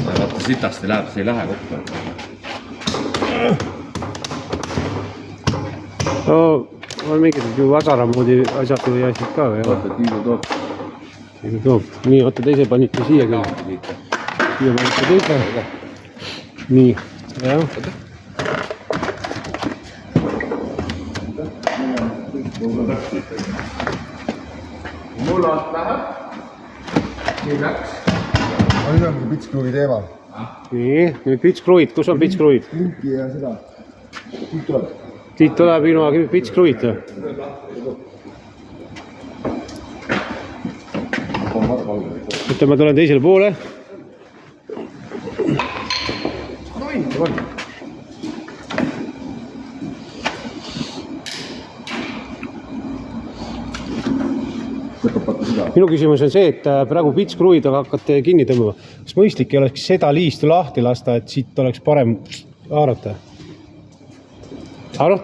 Vaata sitasti läheb, see ei lähe kokku. No, on mingid ju vasara moodi asjad või asjad ka või? Vaata, Tiidu toob. Tiidu toob. Nii, oota teise panite siia küll. Siia panite teise. Nii, jah. Mul alt läheb. Nii läks. Nüüd ongi pitskruvi teema. Nii, nüüd pitskruvid. Kus on pitskruvid? Linki ja seda. Siit tuleb. Siit tuleb ilma pitskruvid. Nüüd ma tulen teisele poole. Minu küsimus on see, et praegu pitskruvid hakkate kinni tõmbama. Kas mõistlik ei oleks seda liistu lahti lasta, et siit oleks parem haarata? Aga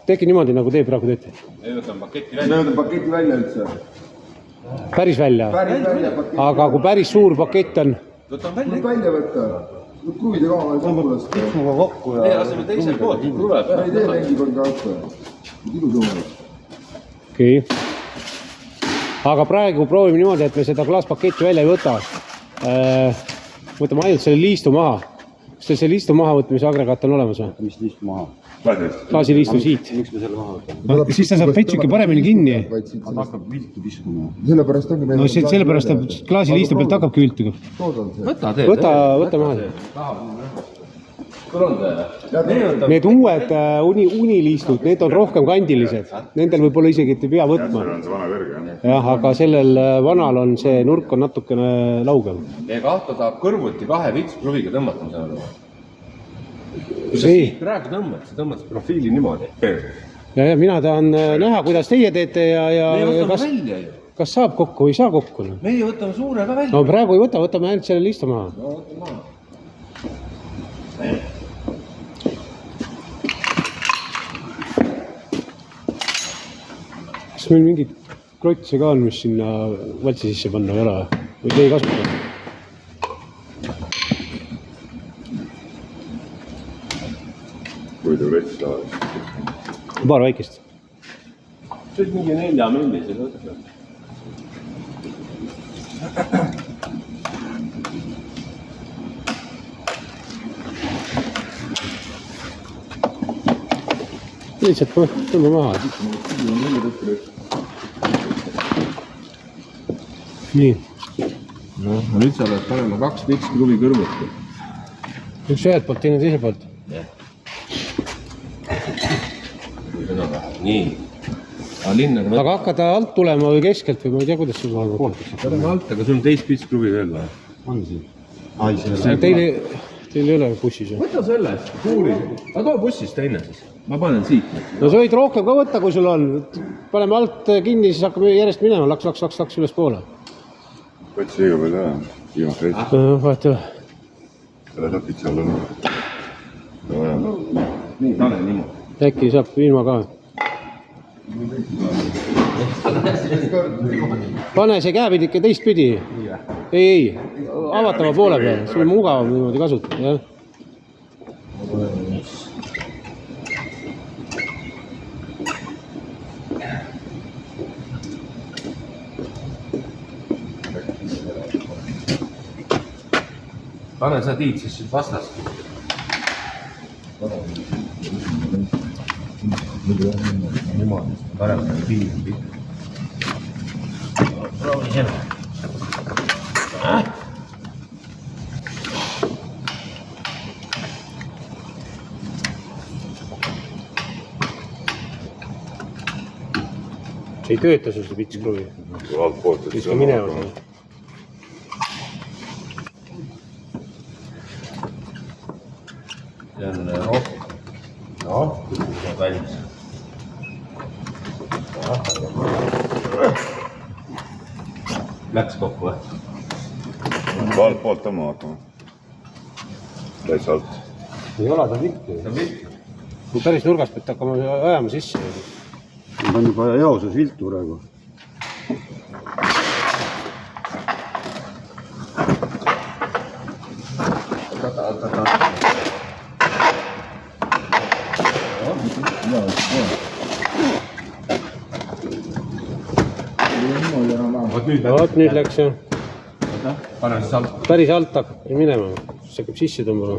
teki niimoodi, nagu te praegu teete. Ei võtan paketti välja. Võtan paketti välja üldse. Päris välja? Päris välja paketti. Aga kui päris suur pakett on? Võtan välja. Välja võtta. Kruvide ka on kokku lasta. Pitsuga kokku ja... Ei, aseme teisel poolt. Tuleb. Ei tee lengi kord ka õppe. Tidu tõumas. Okei. Aga praegu proovime niimoodi, et me seda klaaspaketti välja ei võta. Võtame ainult selle liistu maha. Kas teil see liistu maha võtmise agregaat on olemas või? Mis liistu maha? Klaasiliistu siit. Miks me selle maha võtame? No, siis ta saab petsuke paremini kinni. Ta hakkab viltu piskuma. Sellepärast ongi meil... No sellepärast ta klaasiliistu pealt hakkabki viltuga. Võta maha. Need uued uniliistud, need on rohkem kandilised. Nendel võib-olla isegi ei pea võtma. Jah, aga sellel vanal on see nurk on natukene laugem. Ega ahto tahab kõrvuti kahe vitskruviga tõmmata seal. Kui sa Ei. siit praegu tõmbad, sa tõmbad profiili niimoodi. Ja mina tahan näha, kuidas teie teete ja Meie võtame välja ju. kas saab kokku või ei saa kokku. Meie võtame suure ka välja. No praegu ei võta, võtame ainult selle liistu maha. No võtame maha. Kas meil mingid klotse ka on, mis sinna valtsi sisse panna ei ole või te ei kasuta? Kui te vetsi tahavad. Paar väikest. See on mingi 4 millised võtta. Lihtsalt tõmba maha. Nii. No, nüüd sa oled panema 2 vitskruvi kõrvuti. Üks ühelt poolt, teine teiselt poolt. Nii. Aga hakkada alt tulema või keskelt või ma ei tea, kuidas sul on. Paneme alt, aga sul on teist vitskruvi veel või? On siin? Ai, Teil ei ole bussis. Võta sellest, kuuri. Aga too bussist teine siis. Ma panen siit. No sa võid rohkem ka võtta, kui sul on. Paneme alt kinni, siis hakkame järjest minema. Laks üles poole. Võtsi iga peal ära. Viimast veits. Vahet üle. Selle tapid seal on. Nii, pane niimoodi. Äkki saab ilma ka. Pane see käepid ikka teistpidi. Ei. Avatava poole peale. See on mugavam niimoodi kasutada, jah. Pane sa Tiit siis vastast. Niimoodi, parem on piir. Proovi sinu. See ei tööta sul see pitskruvi. Alt poolt. Viska minema seda. See on rohkem. Noh, kui see valmis. Läks kokku või? Alt poolt tõmma hakkama. Täitsa alt. Ei ole ta viltu. See on viltu. Kui päris nurgast pead hakkama ajama sisse. on juba jaoses viltu praegu. vot nüüd läks jah. Pane siis alt. Päris alt hakkab minema, siis hakkab sisse tõmbama.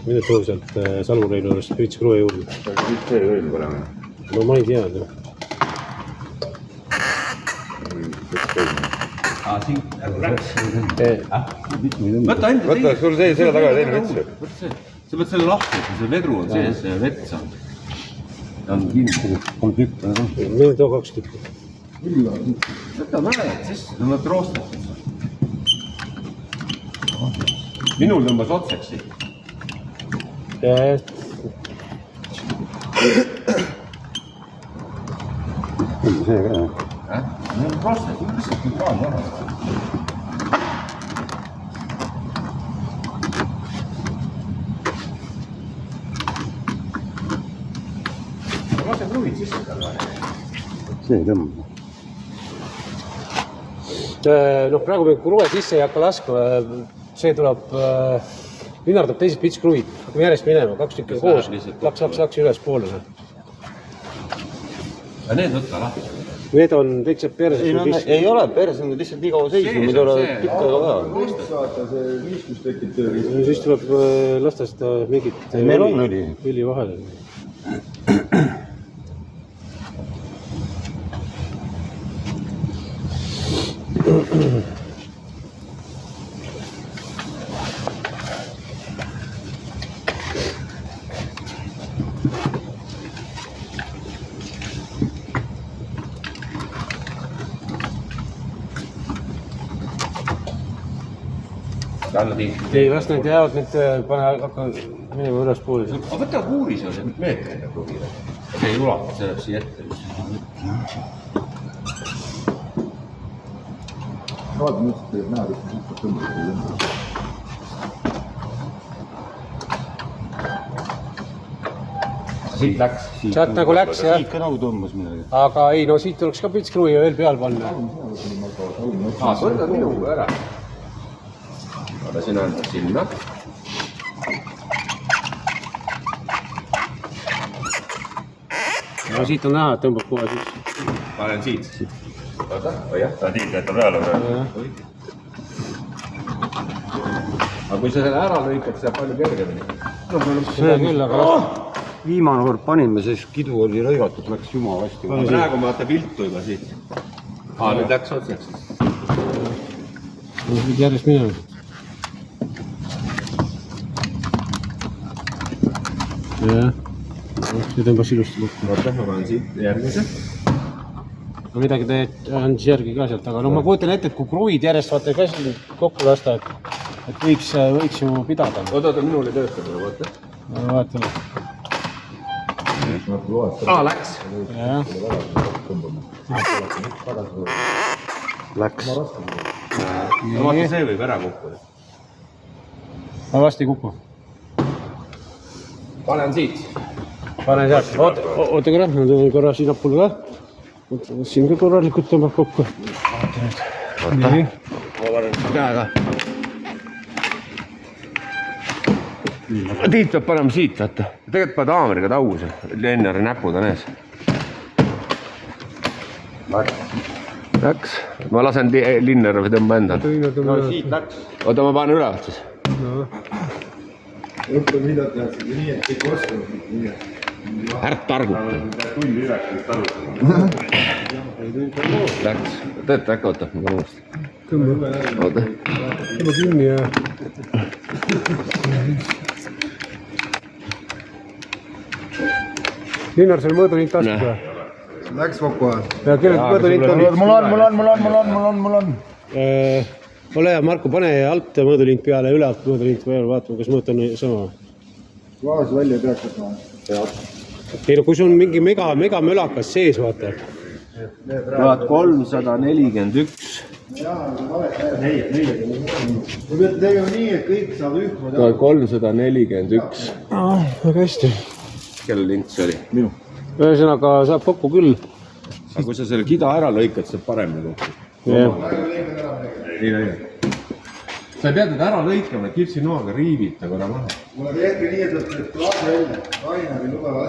Mine too sealt salvureinu juurest vitskruve juurde. Mis see veel paneme? No ma ei tea. Võta enda Võta, sul see selle taga teine vets. Võta see. Sa pead selle lahti, see vedru on sees, see vets on. Ja on kinni. Meil too 2 tükki. Võta mäed sisse, ta on roostatud. Minul tõmbas otseks siit. see ka jah. Need on roostatud, mis see küll on? Lase kruvid sisse talle. See ei tõmba. Noh, praegu me kruve sisse ei hakka laskma, see tuleb, linardab teised pitskruvid, hakkame järjest minema, 2 tükki koos, laks üles poole. Ja need võtta lahti. Need on täitsa perses. Ei ole perses, on lihtsalt nii kaua seisnud, mida ole tükk aega vaja. vaata see niiskus tekib tööl. Siis tuleb lasta seda mingit Meil on õli. Õli vahele. Ei, las need jäävad, nüüd hakka minema üles pooli. Aga võta kuuri seal, see meetrine kruvile. See ei ulata, see läheb siia ette. Vaata, nüüd teeb näed, et siit tõmbab. Siit läks. Sealt nagu läks, jah. Siit ka nagu tõmbas midagi. Aga ei, no siit tuleks ka pitskruvi veel peal panna. Võta minuga ära. Aga sinna on sinna. No siit on näha, et tõmbab kohe sisse. Panen siit. Oota, või jah, ta tiid jätta peale. Aga kui sa selle ära lõikad, see palju kergemini. See küll, aga Viimane kord panime, siis kidu oli lõigatud, läks jumala hästi. Praegu ma vaata viltu juba siit. Nüüd läks otseks. nüüd järjest minema. Jah, see tõmbas ilusti kokku. Oota, ma panen siit järgmise. No midagi on siis järgi ka sealt, aga no ma kujutan ette, et kui kruvid järjest vaata käsil kokku lasta, et võiks ju pidada. Oota, minul ei tööta praegu, vaata. Vaatame. Läks. Jah. Läks. Vaata, see võib ära kukkuda. Ma vast ei kuku. Panen siit. Pane sealt. Oota korra, ma tõin korra sinnapoole ka. Siin ka korralikult tõmbab kokku. Nii. Ma panen käega. Tiit peab panema siit, vaata. Tegelikult paned haamriga tauus. Lennari näpud on ees. Läks. Ma lasen Linneri tõmba endal. No siit läks. Oota, ma panen üle siis. õppe mida tehakse nii, et kõik oskavad. Ärt targuta. Tundi rääkida targutada. Läks. Tööta äkki, oota, ma panen uuesti. Oota. Tõmba kinni ja... Linnar, seal mõõdulint taskus või? Läks kokku või? Ja kellelt mõõdulint on? Mul on. Ole hea, Marko, pane alt mõõdulint peale, üle alt mõõdulint peale, vaatame, kas mõõt on sama. Klaas välja peaks võtma. Ei no kui sul on mingi mega mölakas sees, vaata. 1341. Me peate tegema nii, et kõik saab ühtma teha. 1341. Väga hästi. Kelle lint see oli? Ühesõnaga saab kokku küll. Aga kui sa selle kida ära lõikad, saab paremini kokku. ei läinud . sa ei pea teda ära lõikama , kirssinoaga riivita korra maha . mulle tehti nii , et klaasi välja , Rainer ei lube lasta .